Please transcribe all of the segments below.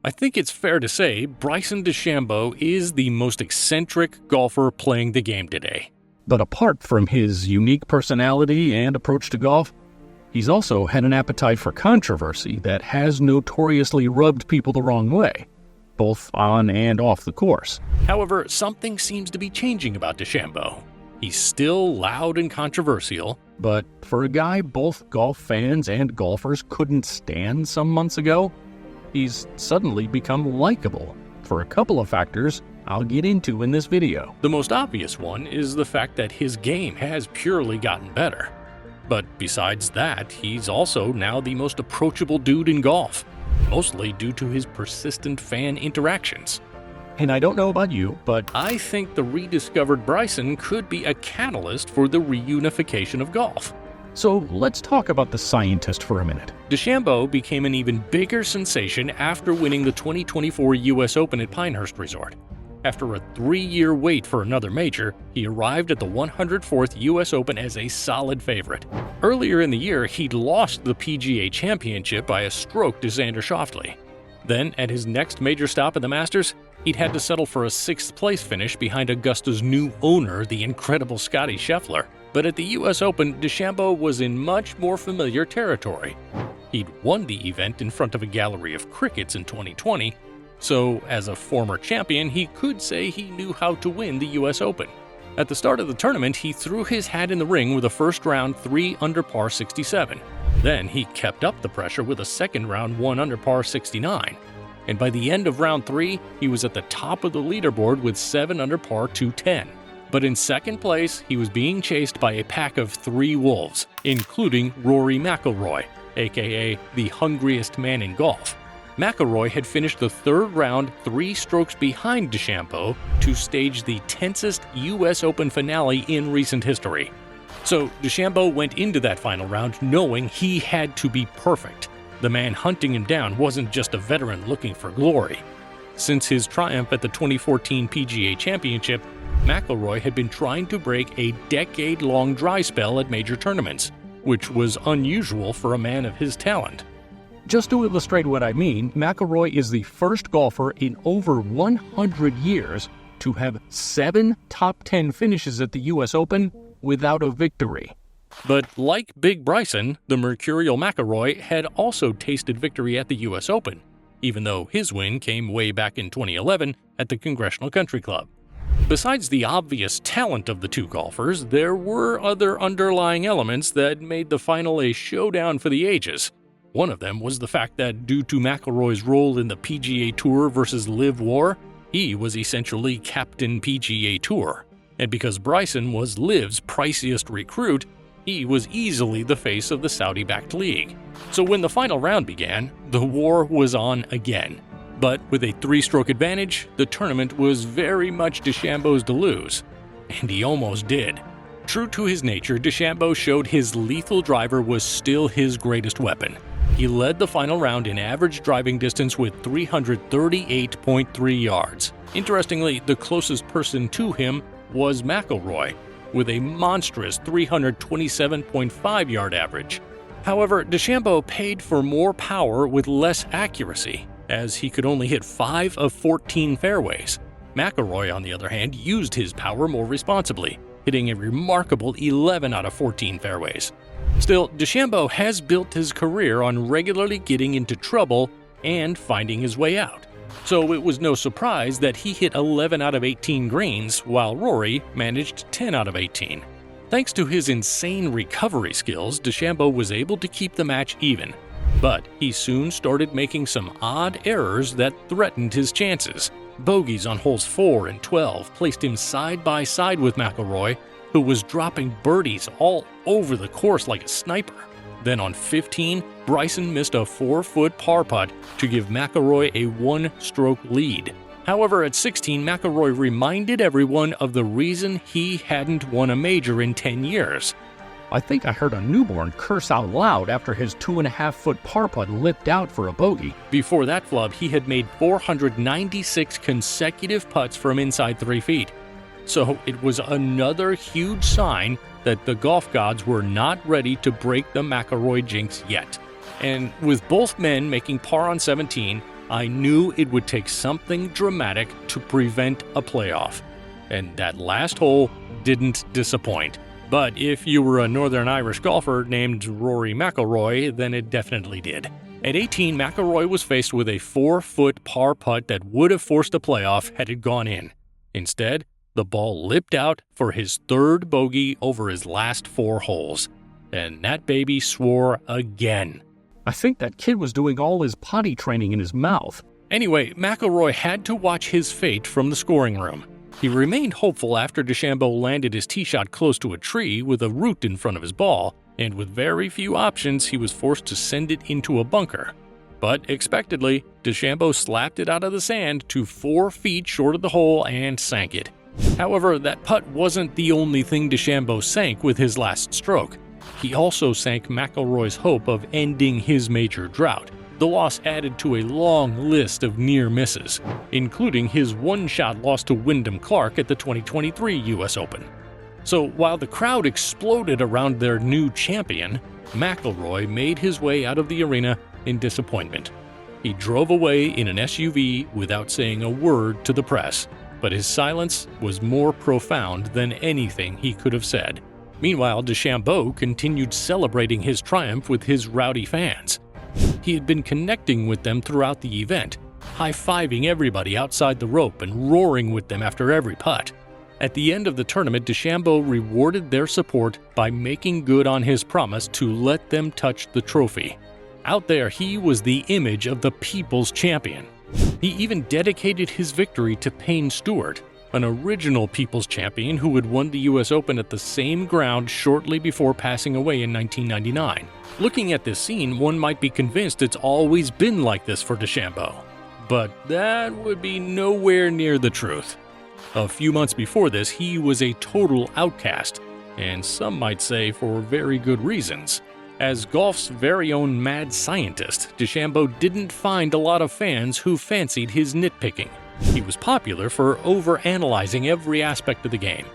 I think it's fair to say Bryson DeChambeau is the most eccentric golfer playing the game today. But apart from his unique personality and approach to golf, he's also had an appetite for controversy that has notoriously rubbed people the wrong way, both on and off the course. However, something seems to be changing about DeChambeau. He's still loud and controversial, but for a guy both golf fans and golfers couldn't stand some months ago, he's suddenly become likable for a couple of factors I'll get into in this video. The most obvious one is the fact that his game has purely gotten better. But besides that, he's also now the most approachable dude in golf, mostly due to his persistent fan interactions. And I don't know about you, but I think the rediscovered Bryson could be a catalyst for the reunification of golf. So let's talk about the scientist for a minute. DeChambeau became an even bigger sensation after winning the 2024 US Open at Pinehurst Resort. After a 3-year wait for another major, he arrived at the 104th US Open as a solid favorite. Earlier in the year, he'd lost the PGA Championship by a stroke to Xander Schauffele. Then, at his next major stop at the Masters, he'd had to settle for a 6th-place finish behind Augusta's new owner, the incredible Scottie Scheffler. But at the US Open, DeChambeau was in much more familiar territory. He'd won the event in front of a gallery of crickets in 2020, so as a former champion, he could say he knew how to win the US Open. At the start of the tournament, he threw his hat in the ring with a first-round 3 under par 67. Then he kept up the pressure with a second-round 1 under par 69. And by the end of round 3, he was at the top of the leaderboard with 7 under par 210. But in second place, he was being chased by a pack of 3 wolves, including Rory McIlroy, aka the hungriest man in golf. McIlroy had finished the third round 3 strokes behind DeChambeau to stage the tensest US Open finale in recent history. So DeChambeau went into that final round knowing he had to be perfect. The man hunting him down wasn't just a veteran looking for glory. Since his triumph at the 2014 PGA Championship, McIlroy had been trying to break a decade-long dry spell at major tournaments, which was unusual for a man of his talent. Just to illustrate what I mean, McIlroy is the first golfer in over 100 years to have 7 top 10 finishes at the US Open without a victory. But like Big Bryson, the mercurial McIlroy had also tasted victory at the US Open, even though his win came way back in 2011 at the Congressional Country Club. Besides the obvious talent of the two golfers, there were other underlying elements that made the final a showdown for the ages. One of them was the fact that due to McIlroy's role in the PGA Tour versus LIV war, he was essentially Captain PGA Tour. And because Bryson was LIV's priciest recruit, he was easily the face of the Saudi-backed league. So when the final round began, the war was on again. But with a 3-stroke advantage, the tournament was very much DeChambeau's to lose. And he almost did. True to his nature, DeChambeau showed his lethal driver was still his greatest weapon. He led the final round in average driving distance with 338.3 yards. Interestingly, the closest person to him was McIlroy, with a monstrous 327.5-yard average. However, DeChambeau paid for more power with less accuracy, as he could only hit 5 of 14 fairways. McIlroy, on the other hand, used his power more responsibly, hitting a remarkable 11 out of 14 fairways. Still, DeChambeau has built his career on regularly getting into trouble and finding his way out. So it was no surprise that he hit 11 out of 18 greens, while Rory managed 10 out of 18. Thanks to his insane recovery skills, DeChambeau was able to keep the match even. But he soon started making some odd errors that threatened his chances. Bogeys on holes 4 and 12 placed him side by side with McIlroy, who was dropping birdies all over the course like a sniper. Then on 15, Bryson missed a 4-foot par putt to give McIlroy a 1-stroke lead. However, at 16, McIlroy reminded everyone of the reason he hadn't won a major in 10 years. I think I heard a newborn curse out loud after his 2.5-foot par putt lipped out for a bogey. Before that flub, he had made 496 consecutive putts from inside 3 feet. So it was another huge sign that the golf gods were not ready to break the McIlroy jinx yet. And with both men making par on 17, I knew it would take something dramatic to prevent a playoff. And that last hole didn't disappoint. But if you were a Northern Irish golfer named Rory McIlroy, then it definitely did. At 18, McIlroy was faced with a 4-foot par putt that would have forced a playoff had it gone in. Instead, the ball lipped out for his third bogey over his last 4 holes. And that baby swore again. I think that kid was doing all his potty training in his mouth. Anyway, McIlroy had to watch his fate from the scoring room. He remained hopeful after DeChambeau landed his tee shot close to a tree with a root in front of his ball, and with very few options, he was forced to send it into a bunker. But expectedly, DeChambeau slapped it out of the sand to 4 feet short of the hole and sank it. However, that putt wasn't the only thing DeChambeau sank with his last stroke. He also sank McIlroy's hope of ending his major drought. The loss added to a long list of near misses, including his one-shot loss to Wyndham Clark at the 2023 U.S. Open. So while the crowd exploded around their new champion, McIlroy made his way out of the arena in disappointment. He drove away in an SUV without saying a word to the press, but his silence was more profound than anything he could have said. Meanwhile, DeChambeau continued celebrating his triumph with his rowdy fans. He had been connecting with them throughout the event, high-fiving everybody outside the rope and roaring with them after every putt. At the end of the tournament, DeChambeau rewarded their support by making good on his promise to let them touch the trophy. Out there, he was the image of the people's champion. He even dedicated his victory to Payne Stewart, an original people's champion who had won the U.S. Open at the same ground shortly before passing away in 1999. Looking at this scene, one might be convinced it's always been like this for DeChambeau. But that would be nowhere near the truth. A few months before this, he was a total outcast, and some might say for very good reasons. As golf's very own mad scientist, DeChambeau didn't find a lot of fans who fancied his nitpicking. He was popular for overanalyzing every aspect of the game,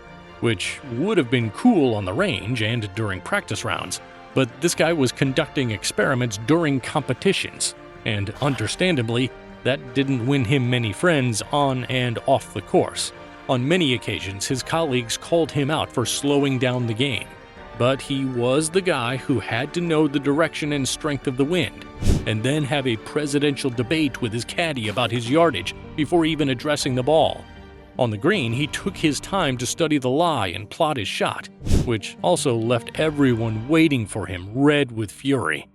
which would have been cool on the range and during practice rounds. But this guy was conducting experiments during competitions, and understandably, that didn't win him many friends on and off the course. On many occasions, his colleagues called him out for slowing down the game. But he was the guy who had to know the direction and strength of the wind, and then have a presidential debate with his caddy about his yardage before even addressing the ball. On the green, he took his time to study the lie and plot his shot, which also left everyone waiting for him, red with fury.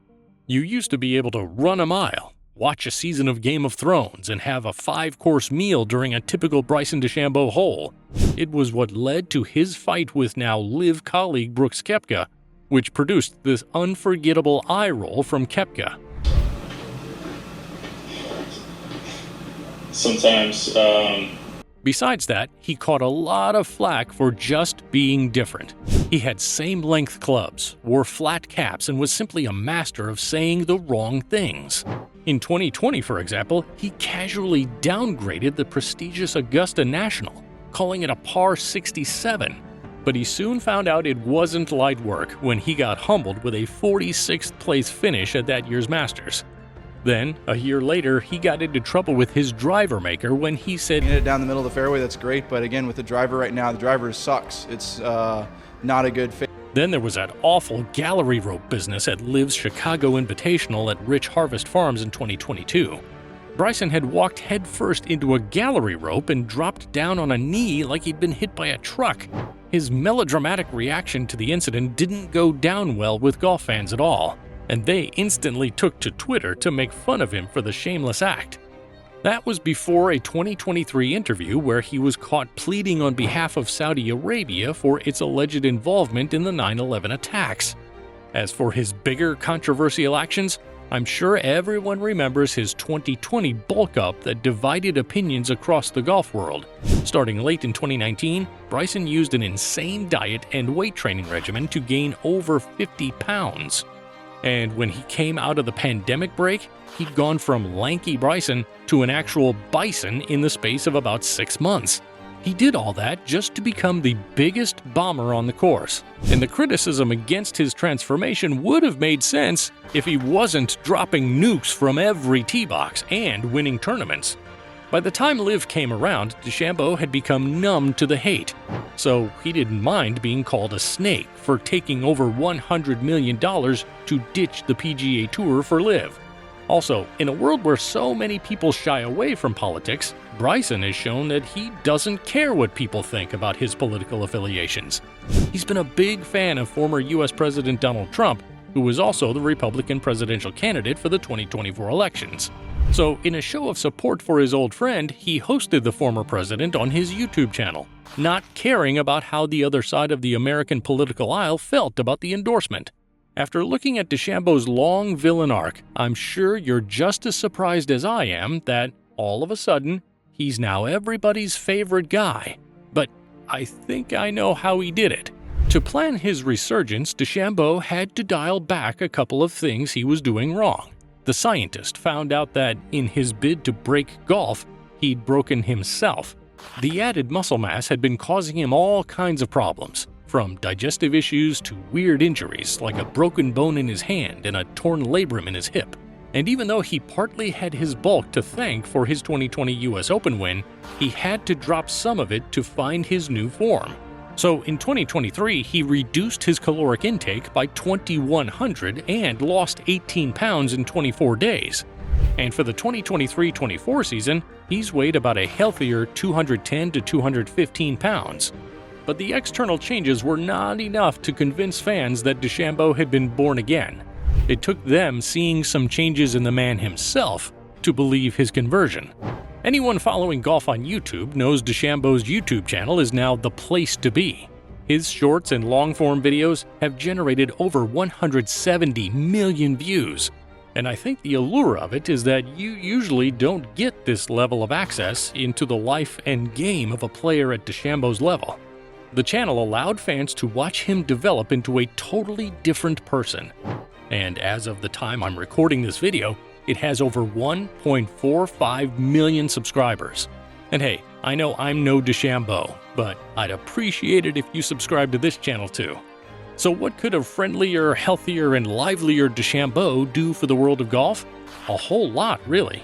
You used to be able to run a mile, watch a season of Game of Thrones, and have a 5-course meal during a typical Bryson DeChambeau hole. It was what led to his fight with now LIV colleague Brooks Koepka, which produced this unforgettable eye roll from Koepka. Sometimes, Besides that, he caught a lot of flack for just being different. He had same-length clubs, wore flat caps, and was simply a master of saying the wrong things. In 2020, for example, he casually downgraded the prestigious Augusta National, calling it a par 67. But he soon found out it wasn't light work when he got humbled with a 46th place finish at that year's Masters. Then, a year later, he got into trouble with his driver maker when he said, "Hit it down the middle of the fairway, that's great, but again, with the driver right now, the driver sucks. It's not a good fit." Then there was that awful gallery rope business at LIV's Chicago Invitational at Rich Harvest Farms in 2022. Bryson had walked headfirst into a gallery rope and dropped down on a knee like he'd been hit by a truck. His melodramatic reaction to the incident didn't go down well with golf fans at all, and they instantly took to Twitter to make fun of him for the shameless act. That was before a 2023 interview where he was caught pleading on behalf of Saudi Arabia for its alleged involvement in the 9/11 attacks. As for his bigger controversial actions, I'm sure everyone remembers his 2020 bulk up that divided opinions across the golf world. Starting late in 2019, Bryson used an insane diet and weight training regimen to gain over 50 pounds. And when he came out of the pandemic break, he'd gone from lanky Bryson to an actual bison in the space of about 6 months. He did all that just to become the biggest bomber on the course. And the criticism against his transformation would have made sense if he wasn't dropping nukes from every tee box and winning tournaments. By the time LIV came around, DeChambeau had become numb to the hate, so he didn't mind being called a snake for taking over $100 million to ditch the PGA Tour for LIV. Also, in a world where so many people shy away from politics, Bryson has shown that he doesn't care what people think about his political affiliations. He's been a big fan of former US President Donald Trump, who was also the Republican presidential candidate for the 2024 elections. So, in a show of support for his old friend, he hosted the former president on his YouTube channel, not caring about how the other side of the American political aisle felt about the endorsement. After looking at DeChambeau's long villain arc, I'm sure you're just as surprised as I am that, all of a sudden, he's now everybody's favorite guy. But I think I know how he did it. To plan his resurgence, DeChambeau had to dial back a couple of things he was doing wrong. The scientist found out that, in his bid to break golf, he'd broken himself. The added muscle mass had been causing him all kinds of problems, from digestive issues to weird injuries like a broken bone in his hand and a torn labrum in his hip. And even though he partly had his bulk to thank for his 2020 US Open win, he had to drop some of it to find his new form. So in 2023, he reduced his caloric intake by 2,100 and lost 18 pounds in 24 days. And for the 2023-24 season, he's weighed about a healthier 210 to 215 pounds. But the external changes were not enough to convince fans that DeChambeau had been born again. It took them seeing some changes in the man himself to believe his conversion. Anyone following golf on YouTube knows DeChambeau's YouTube channel is now the place to be. His shorts and long-form videos have generated over 170 million views. And I think the allure of it is that you usually don't get this level of access into the life and game of a player at DeChambeau's level. The channel allowed fans to watch him develop into a totally different person. And as of the time I'm recording this video, it has over 1.45 million subscribers. And hey, I know I'm no DeChambeau, but I'd appreciate it if you subscribe to this channel too. So what could a friendlier, healthier, and livelier DeChambeau do for the world of golf? A whole lot, really.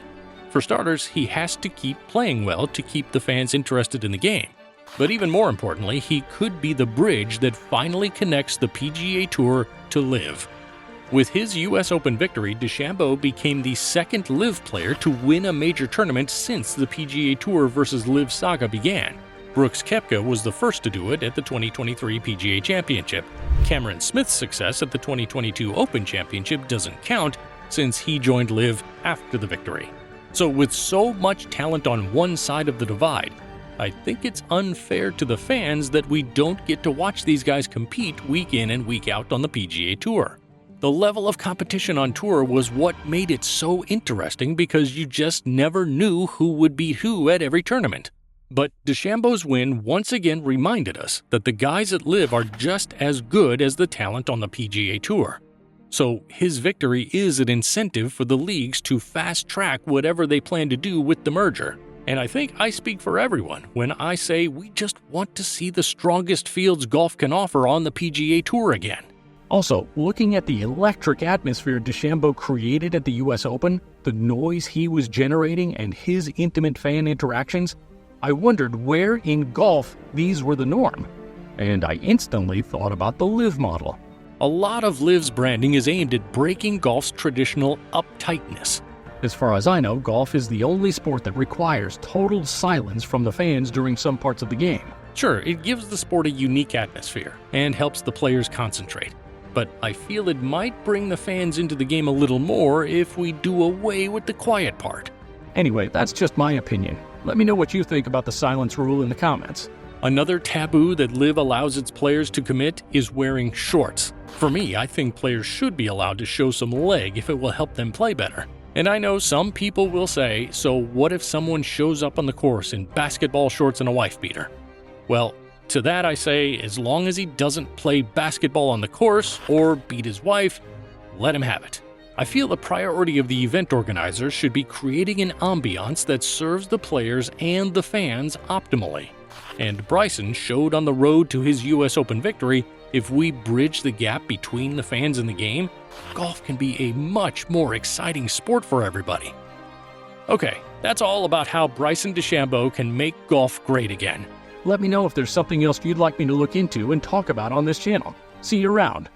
For starters, he has to keep playing well to keep the fans interested in the game. But even more importantly, he could be the bridge that finally connects the PGA Tour to LIV. With his US Open victory, DeChambeau became the second LIV player to win a major tournament since the PGA Tour vs. LIV saga began. Brooks Koepka was the first to do it at the 2023 PGA Championship. Cameron Smith's success at the 2022 Open Championship doesn't count, since he joined LIV after the victory. So with so much talent on one side of the divide, I think it's unfair to the fans that we don't get to watch these guys compete week in and week out on the PGA Tour. The level of competition on tour was what made it so interesting, because you just never knew who would beat who at every tournament. But DeChambeau's win once again reminded us that the guys at LIV are just as good as the talent on the PGA Tour. So his victory is an incentive for the leagues to fast-track whatever they plan to do with the merger. And I think I speak for everyone when I say we just want to see the strongest fields golf can offer on the PGA Tour again. Also, looking at the electric atmosphere DeChambeau created at the US Open, the noise he was generating, and his intimate fan interactions, I wondered where in golf these were the norm. And I instantly thought about the LIV model. A lot of LIV's branding is aimed at breaking golf's traditional uptightness. As far as I know, golf is the only sport that requires total silence from the fans during some parts of the game. Sure, it gives the sport a unique atmosphere and helps the players concentrate. But I feel it might bring the fans into the game a little more if we do away with the quiet part. Anyway, that's just my opinion. Let me know what you think about the silence rule in the comments. Another taboo that LIV allows its players to commit is wearing shorts. For me, I think players should be allowed to show some leg if it will help them play better. And I know some people will say, so what if someone shows up on the course in basketball shorts and a wife beater? Well, to that I say, as long as he doesn't play basketball on the course or beat his wife, let him have it. I feel the priority of the event organizers should be creating an ambiance that serves the players and the fans optimally. And Bryson showed on the road to his US Open victory, if we bridge the gap between the fans and the game, golf can be a much more exciting sport for everybody. Okay, that's all about how Bryson DeChambeau can make golf great again. Let me know if there's something else you'd like me to look into and talk about on this channel. See you around.